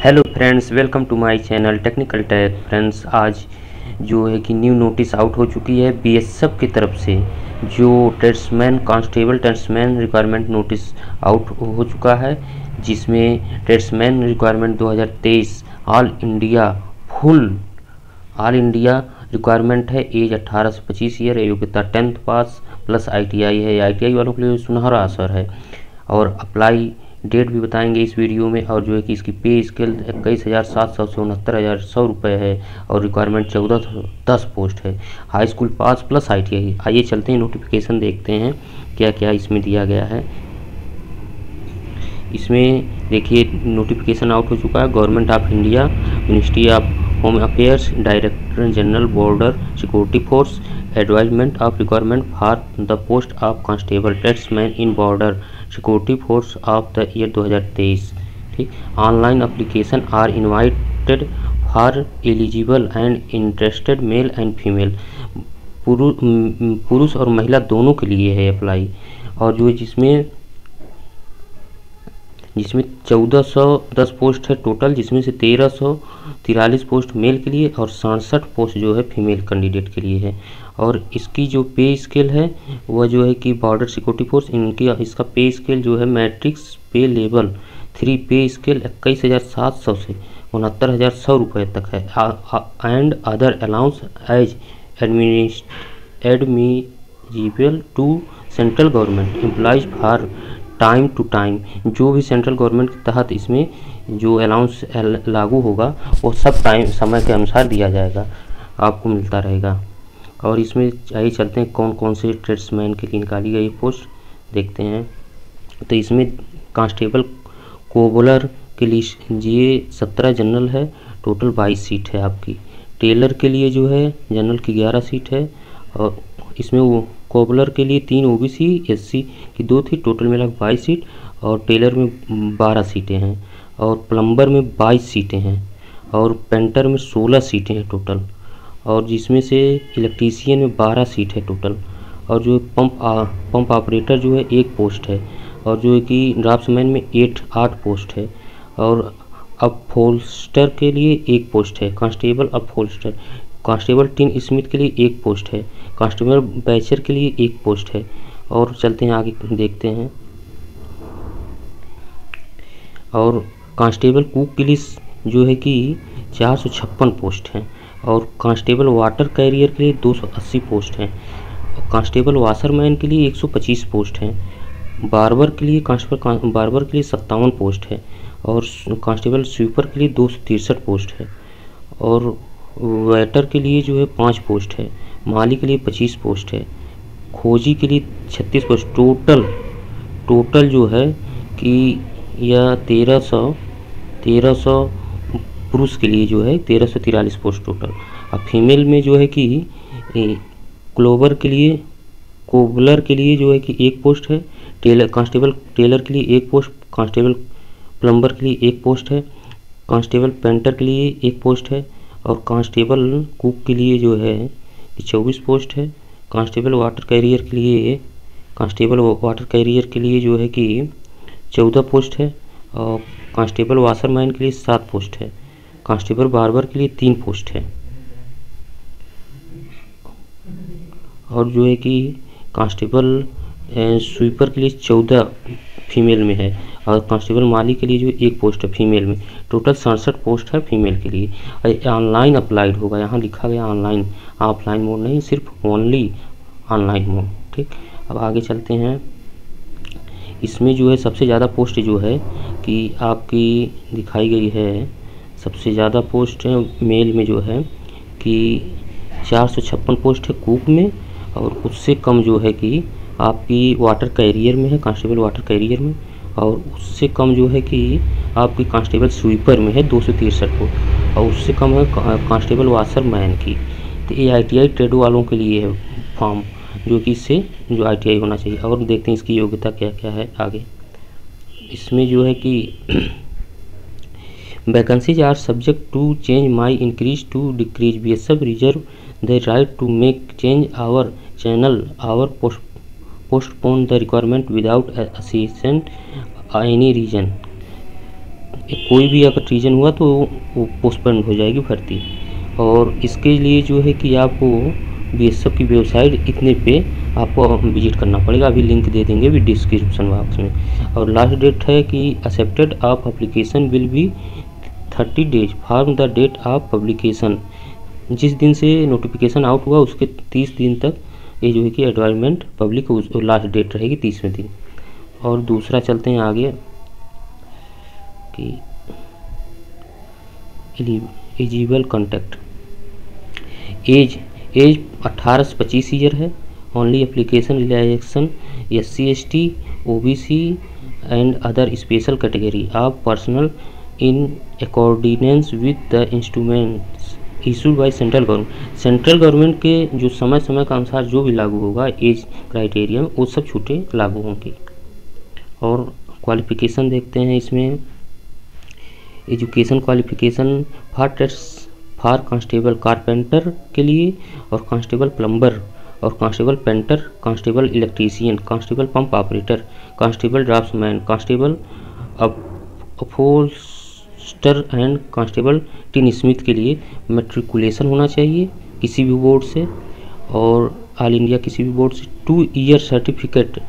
Hello friends, welcome to my channel technical tech. Friends, आज जो है कि न्यू नोटिस आउट हो चुकी है बीएसएफ की तरफ से। जो tradesman constable tradesman requirement notice out हो चुका है, जिसमें tradesman requirement 2023 all India requirement है। एज 18 से 25 ईयर है, योग्यता 10th पास प्लस आईटीआई है। आईटीआई वालों के लिए सुनहरा अवसर है। और अप्लाई डेट भी बताएंगे इस वीडियो में। और जो है कि इसकी पे स्केल 21,700 से 69,100 रुपये है। और रिक्वायरमेंट 1410 पोस्ट है। हाई स्कूल पास प्लस आईटीआई। आइए चलते हैं, नोटिफिकेशन देखते हैं क्या क्या इसमें दिया गया है। इसमें देखिए नोटिफिकेशन आउट हो चुका है। Government of India, ministry of home affairs, director general border security force, advertisement of requirement for the post of constable tradesman in border security force of the year 2023। ठीक, online application are invited for eligible and interested male and female. पुरुष और महिला दोनों के लिए है apply. और जो जिसमें 1410 पोस्ट है टोटल, जिसमें से 1343 पोस्ट मेल के लिए और 67 पोस्ट जो है फीमेल कैंडिडेट के लिए है। और इसकी जो पे स्केल है वह जो है कि बॉर्डर सिक्योरिटी फोर्स, इसका पे स्केल जो है मैट्रिक्स पे लेवल 3 पे स्केल 21,700 से 69,100 रुपये तक है। And other allowance as admissible to central government employees for time to time. जो भी सेंट्रल गवर्नमेंट के तहत इसमें जो अलाउंस लागू होगा वो सब टाइम समय के अनुसार दिया जाएगा, आपको मिलता रहेगा। और इसमें आइए चलते हैं कौन कौन से ट्रेड्समैन के लिए निकाली गई पोस्ट देखते हैं। तो इसमें कांस्टेबल कोबलर के लिए ये 17 जनरल है, टोटल 22 सीट है आपकी। टेलर के लिए जो है जनरल की 11 सीट है। और इसमें वो कोबलर के लिए 3 ओबीसी एससी की 2 थी, टोटल मिला 22 सीट। और टेलर में 12 सीटें हैं। और प्लम्बर में 22 सीटें हैं। और पेंटर में 16 सीटें हैं टोटल। और जिसमें से इलेक्ट्रीशियन में 12 सीट है टोटल। और जो पंप ऑपरेटर जो है 1 पोस्ट है। और जो है कि ड्राफ्ट्समैन में 8 पोस्ट है। और अपहोल्स्टर के लिए 1 पोस्ट है। कांस्टेबल अपहोल्स्टर, कांस्टेबल टिन स्मिथ के लिए 1 पोस्ट है। कांस्टेबल बैचर के लिए 1 पोस्ट है। और चलते हैं आगे देखते हैं। और कांस्टेबल कुक के लिए जो है कि 456 पोस्ट हैं। और कांस्टेबल वाटर कैरियर के लिए 280 पोस्ट हैं। कांस्टेबल वाशरमैन के लिए 125 पोस्ट हैं। बार्बर के लिए कांस्टेबल बार्बर के लिए 57 पोस्ट है। और कांस्टेबल स्वीपर के लिए 263 पोस्ट है। और वेटर के लिए जो है 5 पोस्ट है। माली के लिए 25 पोस्ट है। खोजी के लिए 36 पोस्ट। टोटल जो है कि यह 1300 पुरुष के लिए जो है 1343 पोस्ट टोटल। अब फीमेल में जो है कि कोबलर के लिए जो है कि 1 पोस्ट है। कांस्टेबल टेलर के लिए 1 पोस्ट। कांस्टेबल प्लम्बर के लिए 1 पोस्ट है। कांस्टेबल पेंटर के लिए 1 पोस्ट है। और कांस्टेबल कुक के लिए जो है 24 पोस्ट है। कांस्टेबल वाटर कैरियर के लिए जो है कि 14 पोस्ट है। और कांस्टेबल वाशरमैन के लिए 7 पोस्ट है। कांस्टेबल बार्बर के लिए 3 पोस्ट है। और जो है कि कांस्टेबल स्वीपर के लिए 14 फीमेल में है। और कांस्टेबल माली के लिए जो 1 पोस्ट है फीमेल में। टोटल 67 पोस्ट है फीमेल के लिए। ऑनलाइन अप्लाइड होगा, यहाँ लिखा गया ऑनलाइन, ऑफलाइन मोड नहीं, सिर्फ ओनली ऑनलाइन मोड। ठीक, अब आगे चलते हैं। इसमें जो है सबसे ज़्यादा पोस्ट जो है कि आपकी दिखाई गई है, सबसे ज़्यादा पोस्ट है मेल में जो है कि 456 पोस्ट है कुक में। और उससे कम जो है कि आपकी वाटर कैरियर में है, कांस्टेबल वाटर कैरियर में। और उससे कम जो है कि आपकी कांस्टेबल स्वीपर में है 263 पोस्ट। और उससे कम है कांस्टेबल वाशरमैन की। तो ये आईटीआई ट्रेड वालों के लिए है फॉर्म, जो कि इससे जो आईटीआई होना चाहिए। और देखते हैं इसकी योग्यता क्या क्या है आगे। इसमें जो है कि vacancies are subject to change may increase to decrease. BSF reserve the right to make change or channel or postpone the requirement without assistance any reason। कोई भी अगर रीजन हुआ तो वो पोस्टपोन हो जाएगी भर्ती। और इसके लिए जो है कि आपको बीएसएफ की वेबसाइट इतने पे आपको विजिट करना पड़ेगा, अभी लिंक दे देंगे भी डिस्क्रिप्शन बॉक्स में। और लास्ट डेट है कि accepted of application will be 30 days from the date of publication, जिस दिन से नोटिफिकेशन आउट हुआ उसके 30 दिन तक ये जो है कि एडवर्टाइजमेंट पब्लिक लास्ट डेट रहेगी 30वें दिन। और दूसरा चलते हैं आगे कि एलिजिबल कॉन्टैक्ट एज 18 से 25 ईयर है। Only application relaxation SC ST OBC and other special category of personal in accordance with the instruments issued by central government. Central government के जो समय समय के अनुसार जो भी लागू होगा एज क्राइटेरिया में वो सब छूटें लागू होंगी। और क्वालिफिकेशन देखते हैं इसमें, education qualification for constable carpenter के लिए, और कांस्टेबल प्लम्बर, और constable painter, constable electrician, constable pump operator, constable draftsman, constable upholster and constable tinsmith के लिए मैट्रिकुलेशन होना चाहिए किसी भी बोर्ड से, और ऑल इंडिया किसी भी बोर्ड से 2 year certificate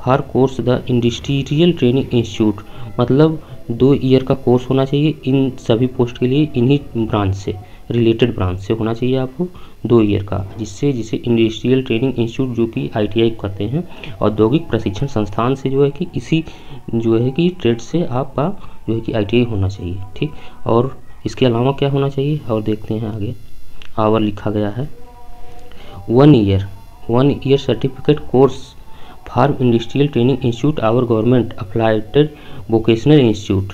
for course the industrial training institute, मतलब 2 ईयर का कोर्स होना चाहिए इन सभी पोस्ट के लिए, इन्हीं ब्रांच से रिलेटेड ब्रांच से होना चाहिए आपको 2 ईयर का, जिसे इंडस्ट्रियल ट्रेनिंग इंस्टीट्यूट जो कि ITI कहते हैं, औद्योगिक प्रशिक्षण संस्थान से जो है कि इसी जो है कि ट्रेड से आपका जो है कि ITI होना चाहिए, ठीक। और इसके अलावा क्या होना चाहिए और देखते हैं आगे। आवर लिखा गया है 1 year certificate course for industrial training institute our government applied vocational institute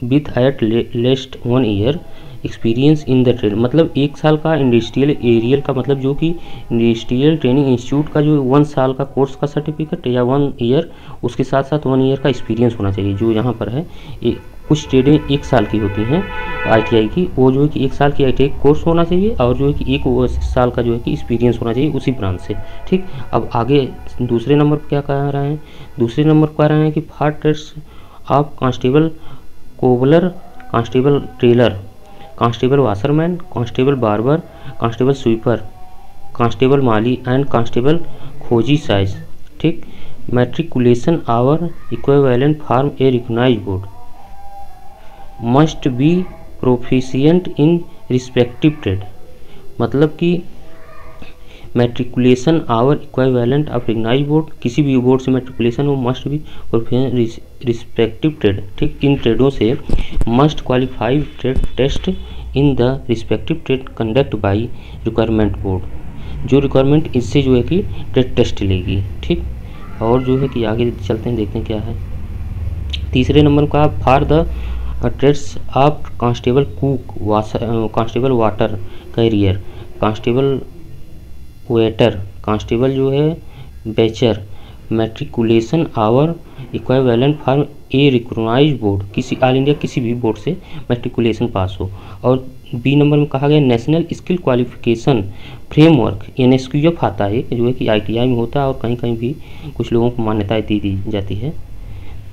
with at least 1 year experience in the trade, मतलब 1 साल का इंडस्ट्रियल एरियल का, मतलब जो कि इंडस्ट्रियल ट्रेनिंग इंस्टीट्यूट का जो 1 साल का कोर्स का सर्टिफिकेट या 1 ईयर, उसके साथ साथ 1 ईयर का एक्सपीरियंस होना चाहिए। जो यहाँ पर है कुछ ट्रेडें 1 साल की होती हैं ITI की, वो जो है कि 1 साल की ITI कोर्स होना चाहिए, और जो है कि 1 साल का जो है कि एक्सपीरियंस होना चाहिए उसी ब्रांच से, ठीक। अब आगे दूसरे नंबर पर क्या कह रहे हैं, दूसरे नंबर पर कह रहे हैं कि for trades of constable cobbler, constable tailor, constable washerman, constable barber, constable sweeper, constable mali and constable khoji sais, ठीक। Matriculation or equivalent from a recognised board must be proficient in respective trade, मतलब कि matriculation or equivalent of recognised board, किसी भी board से matriculation हो must be proficient respective trade, ठीक। इन ट्रेडों से must qualify trade test in the respective trade conduct by requirement board, जो रिक्वायरमेंट इससे जो है कि ट्रेड टेस्ट लेगी, ठीक। और जो है कि आगे चलते हैं, देखते हैं क्या है। तीसरे नंबर का for the trades of constable cook, constable water carrier, constable waiter, constable जो है बेचर, matriculation or equivalent from a recognised board, किसी ऑल इंडिया किसी भी बोर्ड से मैट्रिकुलेशन पास हो। और बी नंबर में कहा गया national skill qualification framework, NSQF आता है जो है कि ITI में होता है, और कहीं कहीं भी कुछ लोगों को मान्यताएं दी जाती है।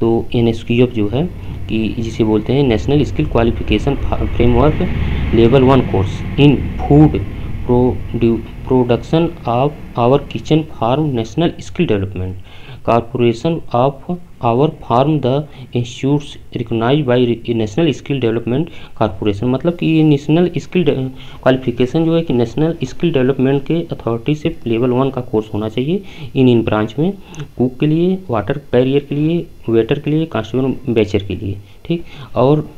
तो NSQF जो है कि जिसे बोलते हैं national skill qualification framework level 1 course in food production of or kitchen from national skill development corporation of or from the institutes recognised by national skill development corporation, मतलब कि ये नेशनल स्किल क्वालिफिकेशन जो है कि national skill development के authority से level 1 का course होना चाहिए इन ब्रांच में, कुक के लिए, वाटर कैरियर के लिए, वेटर के लिए, कांस्टेबल बेचर के लिए, ठीक। और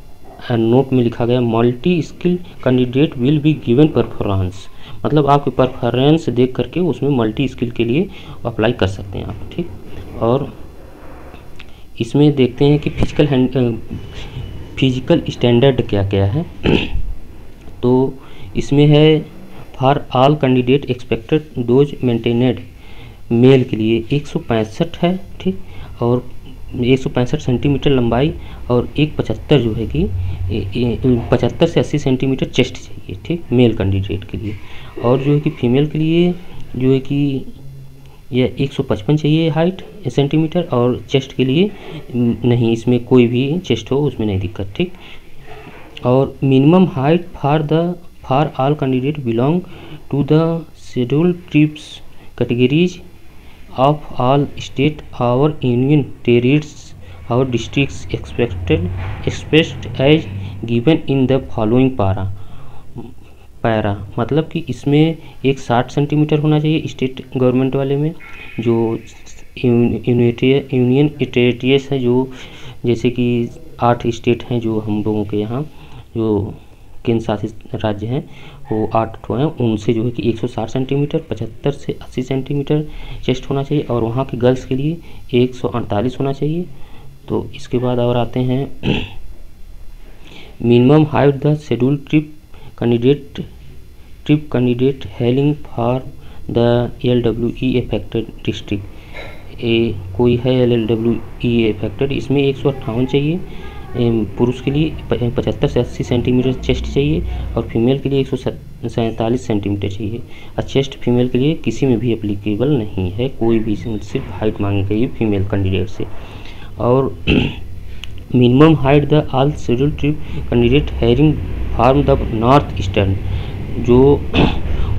नोट में लिखा गया multi skill candidate will be given performance, मतलब आपके परफॉर्मेंस देख करके उसमें मल्टी स्किल के लिए अप्लाई कर सकते हैं आप, ठीक। और इसमें देखते हैं कि फिजिकल स्टैंडर्ड क्या क्या है। तो इसमें है for all candidate expected those maintained, male के लिए 165 है, ठीक। और 165 सेंटीमीटर लंबाई और 175 जो है कि 75 से 80 सेंटीमीटर चेस्ट चाहिए, ठीक, मेल कैंडिडेट के लिए। और जो है कि फीमेल के लिए जो है कि यह 155 चाहिए हाइट सेंटीमीटर, और चेस्ट के लिए नहीं, इसमें कोई भी चेस्ट हो उसमें नहीं दिक्कत, ठीक। और minimum height for all candidate belong to the scheduled tribes categories of all state और यूनियन टेरिटरीज और districts expressed as given in the following para. मतलब कि इसमें एक 60 सेंटीमीटर होना चाहिए स्टेट गवर्नमेंट वाले में, जो यूनियन टेरिटरीज है, जो जैसे कि 8 स्टेट हैं जो हम लोगों के यहाँ जो केंद्र शासित राज्य हैं वो 8 ठो हैं, उनसे जो है कि 160 सेंटीमीटर 75 से 80 सेंटीमीटर चेस्ट होना चाहिए, और वहाँ के गर्ल्स के लिए 148 होना चाहिए। तो इसके बाद और आते हैं minimum height the schedule trip candidate hailing for the LWE affected district. कोई है LWE अफेक्टेड, इसमें 158 चाहिए पुरुष के लिए, 75 से 80 सेंटीमीटर चेस्ट चाहिए, और फीमेल के लिए 147 सेंटीमीटर चाहिए। और चेस्ट फीमेल के लिए किसी में भी एप्लीकेबल नहीं है, कोई भी सिर्फ हाइट मांगी गई फीमेल कैंडिडेट से। और minimum height the all schedule tribe candidate having form the north eastern, जो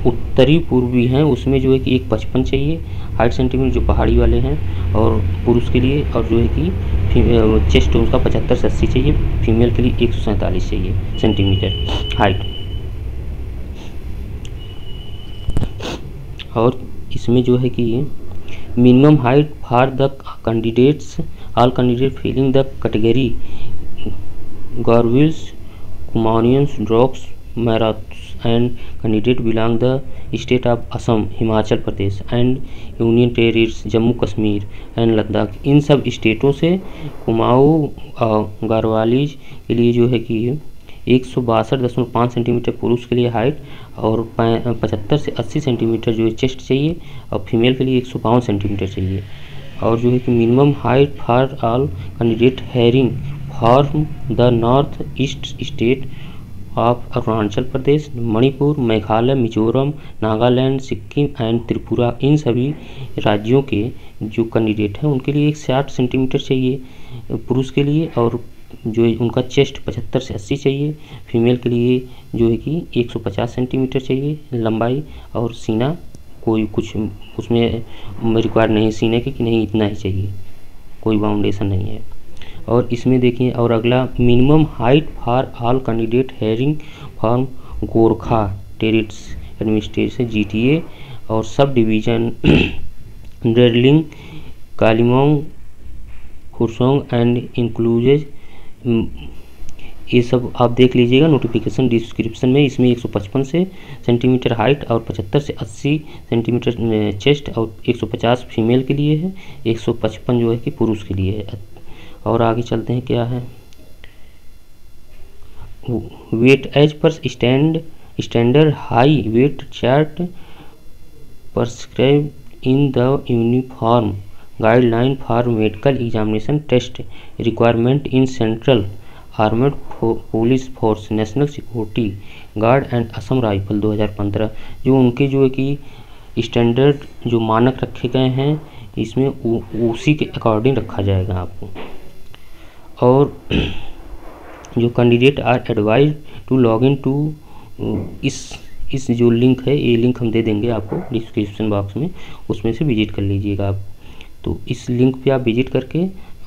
उत्तरी पूर्वी हैं उसमें जो है कि 155 चाहिए हाइट सेंटीमीटर, जो पहाड़ी वाले हैं और पुरुष के लिए, और जो है कि चेस्ट उसका 75 से 80 चाहिए, फीमेल के लिए 147 चाहिए सेंटीमीटर हाइट। और इसमें जो है कि minimum height for the candidates all candidate filling the category Garhwalis Kumaonis Dogras Marathas and candidate belong the state of Assam, Himachal Pradesh and union territories Jammu Kashmir and Ladakh. इन सब स्टेटों से कुमाऊँ गारवालीज के लिए जो है कि 162.5 सेंटीमीटर पुरुष के लिए हाइट, और 75 से 80 सेंटीमीटर जो है चेस्ट चाहिए, और फीमेल के लिए 152 सेंटीमीटर चाहिए। और जो है कि minimum height for all candidate having form the north east state of Arunachal Pradesh, Manipur, Meghalaya, Mizoram, Nagaland, Sikkim and Tripura. इन सभी राज्यों के जो कैंडिडेट हैं उनके लिए 160 सेंटीमीटर चाहिए पुरुष के लिए, और जो है उनका चेस्ट 75 से 80 चाहिए, फीमेल के लिए जो है कि 150 सेंटीमीटर चाहिए लंबाई, और सीना कोई कुछ उसमें रिक्वायर नहीं है सीने के कि नहीं इतना ही चाहिए, कोई बाउंडेशन नहीं है। और इसमें देखिए, और अगला minimum height for all candidate having form Gorkha territories administration GTA और सब डिवीजन डेरलिंग कालीमोंग खुरसोंग एंड इंक्लूजेज। ये सब आप देख लीजिएगा नोटिफिकेशन डिस्क्रिप्शन में। इसमें 155 से सेंटीमीटर हाइट और 75 से 80 सेंटीमीटर चेस्ट, और 150 फीमेल के लिए है, 155 जो है कि पुरुष के लिए है। और आगे चलते हैं, क्या है weight as per standard height weight chart prescribed in the uniform guideline for medical examination test requirement in Central Armed Police Force, National Security Guard and Assam rifle 2015। जो उनके जो है कि स्टैंडर्ड जो मानक रखे गए हैं इसमें उसी के अकॉर्डिंग रखा जाएगा आपको। और जो candidate are advise to log in to इस जो लिंक है, ये लिंक हम दे देंगे आपको डिस्क्रिप्शन बॉक्स में, उसमें से विजिट कर लीजिएगा आप। तो इस लिंक पे आप विजिट करके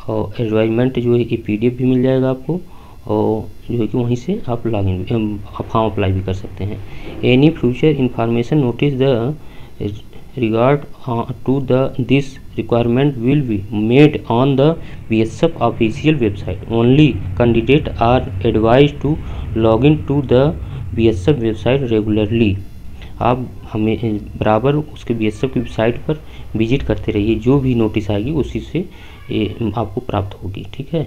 और एडवाइजमेंट जो है ये PDF भी मिल जाएगा आपको, और जो है कि वहीं से आप लॉगिन फॉर्म अप्लाई भी कर सकते हैं। Any future information notice the regard to this requirement will be made on the BSF official website. Only candidate are advise to log in to the BSF website regularly. आप हमें बराबर उसके BSF की website पर visit करते रहिए, जो भी नोटिस आएगी उसी से आपको प्राप्त होगी, ठीक है।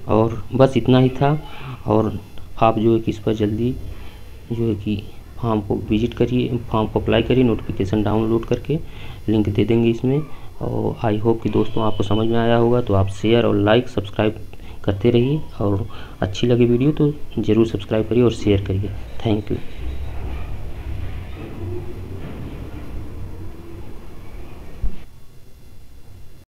और बस इतना ही था, और आप जो है कि इस पर जल्दी जो है कि फॉर्म को विजिट करिए, फॉर्म को अप्लाई करिए, नोटिफिकेशन डाउनलोड करके लिंक दे देंगे इसमें। और आई होप कि दोस्तों आपको समझ में आया होगा, तो आप शेयर और लाइक सब्सक्राइब करते रहिए, और अच्छी लगी वीडियो तो ज़रूर सब्सक्राइब करिए और शेयर करिए। Thank you.